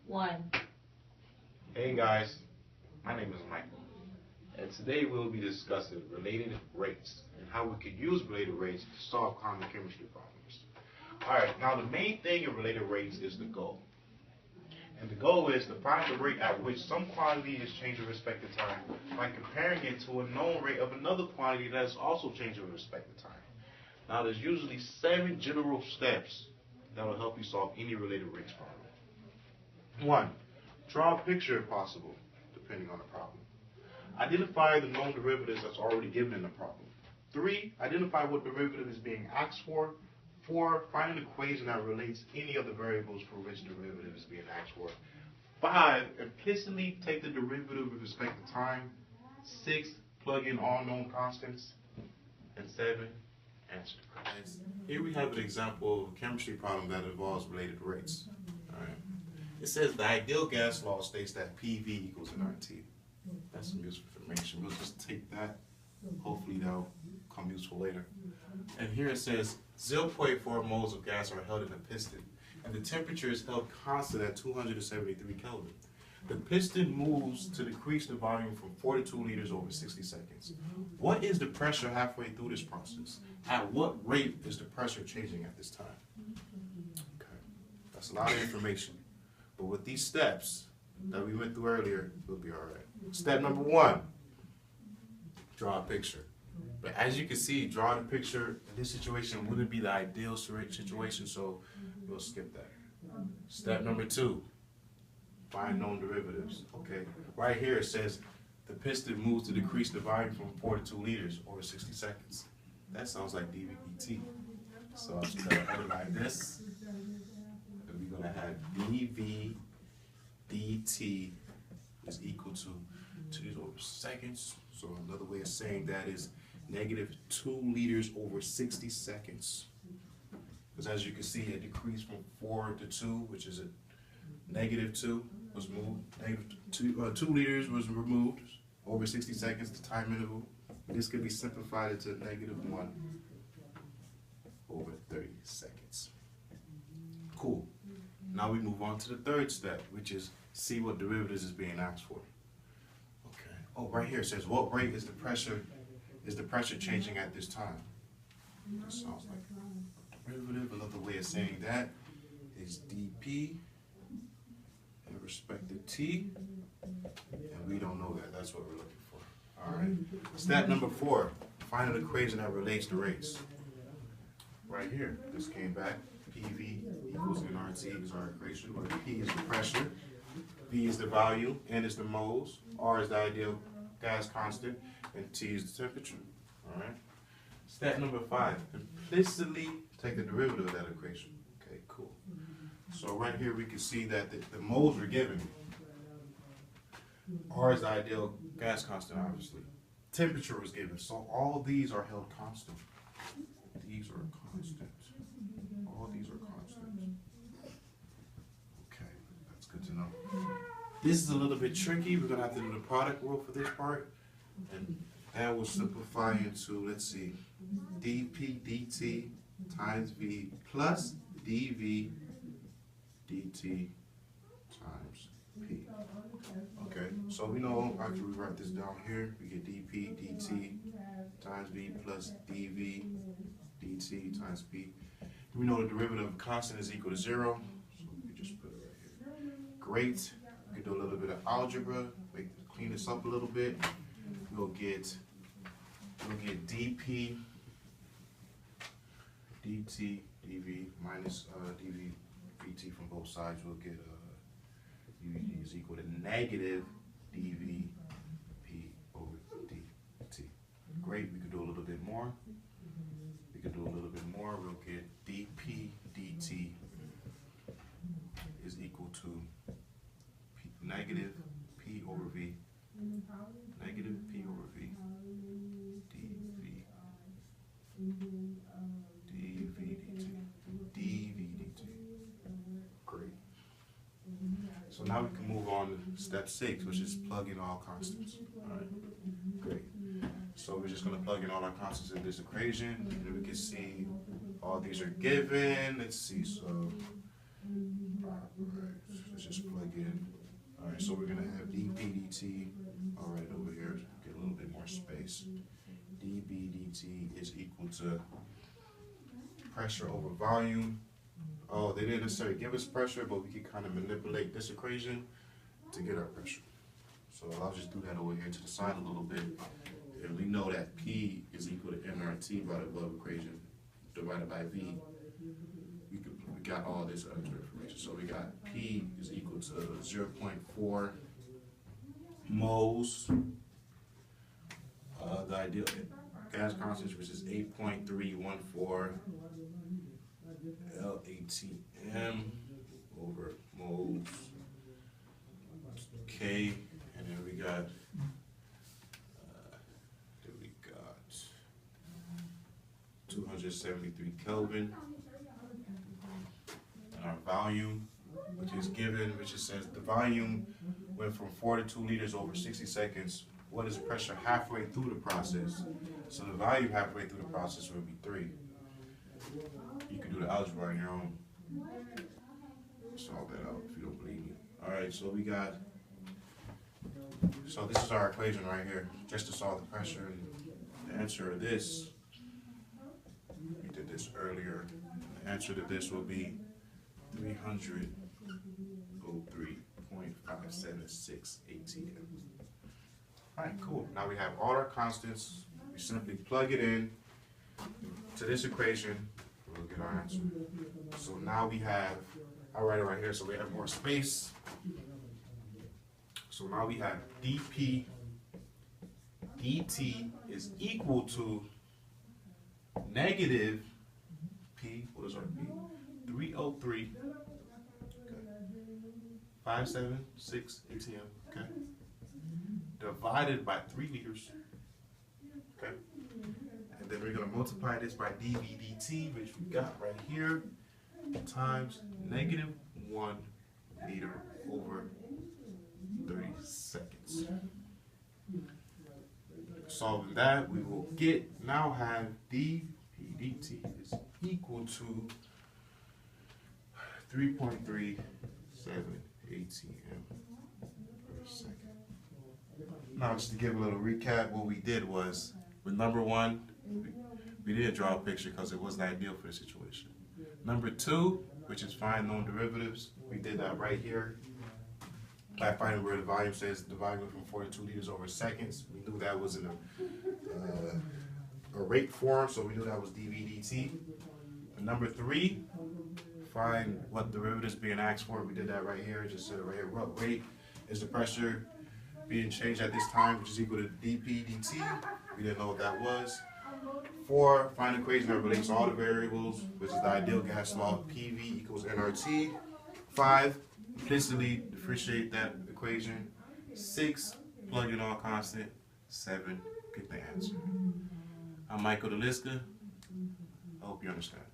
1. Hey guys, my name is Michael, and today we'll be discussing related rates and how we could use related rates to solve common chemistry problems. Alright, now the main thing in related rates is the goal. And the goal is to find the rate at which some quantity is changing with respect to time by comparing it to a known rate of another quantity that is also changing with respect to time. Now there's usually 7 general steps that will help you solve any related rates problem. 1. Draw a picture if possible, depending on the problem. Identify the known derivatives that's already given in the problem. 3. Identify what derivative is being asked for. 4. Find an equation that relates any of the variables for which derivative is being asked for. 5. Implicitly take the derivative with respect to time. 6. Plug in all known constants. And 7. Answer the question. Here we have an example of a chemistry problem that involves related rates. All right. It says the ideal gas law states that PV equals nRT. That's some useful information. We'll just take that. Hopefully that'll come useful later. And here it says 0.4 moles of gas are held in a piston, and the temperature is held constant at 273 Kelvin. The piston moves to decrease the volume from 42 liters over 60 seconds. What is the pressure halfway through this process? At what rate is the pressure changing at this time? Okay, that's a lot of information. But with these steps that we went through earlier, we'll be all right. Step number 1, draw a picture. But as you can see, drawing a picture in this situation wouldn't be the ideal situation, so we'll skip that. Step number 2, find known derivatives. Okay, right here it says the piston moves to decrease the volume from 42 liters over 60 seconds. That sounds like dV/dt. So I'm just going to underline this. And we're going to have dV dt is equal to 2 over seconds. So another way of saying that is negative 2 liters over 60 seconds. Because as you can see, it decreased from 4 to 2, which is a negative 2 was moved. Negative 2 liters was removed over 60 seconds, the time interval. This could be simplified into negative 1 over 30 seconds. Cool. Now we move on to the third step, which is see what derivatives is being asked for. Okay. Oh, right here it says what rate is the pressure changing at this time? That sounds like a derivative. Another way of saying that is dP in respect to T. And we don't know that. That's what we're looking for. All right. Step number 4, find an equation that relates to rates. Right here, this came back. PV equals nRT is our equation, where P is the pressure, V is the volume, N is the moles, R is the ideal gas constant, and T is the temperature. All right. Step number 5, implicitly take the derivative of that equation. Okay, cool. So right here we can see that the moles were given. R is the ideal gas constant, obviously. Temperature was given, so all these are held constant. These are constant. All these are constant. Okay, that's good to know. This is a little bit tricky. We're going to have to do the product rule for this part. And that will simplify into, let's see, dP dt times V plus dV dt times P. Okay, so we know after we write this down here, we get dP dt times V plus dV dt times P. We know the derivative of constant is equal to 0, so we just put it right here. Great. We can do a little bit of algebra, clean this up a little bit. We'll get dP dt dV minus dV dt from both sides. We'll get dV is equal to negative dV P over dt. Great. We could do a little bit more. We'll get dP dt is equal to negative P over V, negative P over V, dV dt. Great. So now we can move on to step 6, which is plug in all constants. All right. Great. So we're just going to plug in all our constants in this equation, and we can see all these are given. Let's see. So let's just plug again. All right, so we're gonna have dPdt. All right, over here, get a little bit more space. dPdt is equal to pressure over volume. Oh, they didn't necessarily give us pressure, but we can kind of manipulate this equation to get our pressure. So I'll just do that over here to the side a little bit. And we know that P is equal to nRT by the above equation divided by V. We got all this extra information. So we got P is equal to 0.4 moles. The ideal gas concentration, which is 8.314 LATM over moles K, and then we got 273 Kelvin. And our volume, which is given, which it says the volume went from 4 to 2 liters over 60 seconds. What is pressure halfway through the process? So the volume halfway through the process would be 3. You can do the algebra on your own. Solve that out if you don't believe me. All right, so we got, so this is our equation right here, just to solve the pressure. And the answer to this, we did this earlier. The answer to this will be 303.576 ATM. All right, cool. Now we have all our constants. We simply plug it in to this equation. We'll get our answer. So now we have, I'll write it right here so we have more space. So now we have dP dt is equal to negative P, what is our P? 303, okay, 576 ATM, okay, divided by 3 liters, okay, and then we're going to multiply this by dV dt, which we got right here, times negative 1 liter over 30 seconds. Solving that, we will now have dV dt is equal to 3.37 ATM per second. Now, just to give a little recap, what we did was, with number 1, we didn't draw a picture because it wasn't ideal for the situation. Number 2, which is find known derivatives, we did that right here. By finding where the volume says the volume from 42 liters over seconds, we knew that was in a rate form, so we knew that was dV dt. And number 3, find what derivative is being asked for. We did that right here. It just said right here, what rate is the pressure being changed at this time, which is equal to dP dt. We didn't know what that was. 4, find an equation that relates all the variables, which is the ideal gas law, PV equals nRT. 5, implicitly differentiate that equation. 6, plug in all constant. 7, get the answer. I'm Michael Deliska. I hope you understand.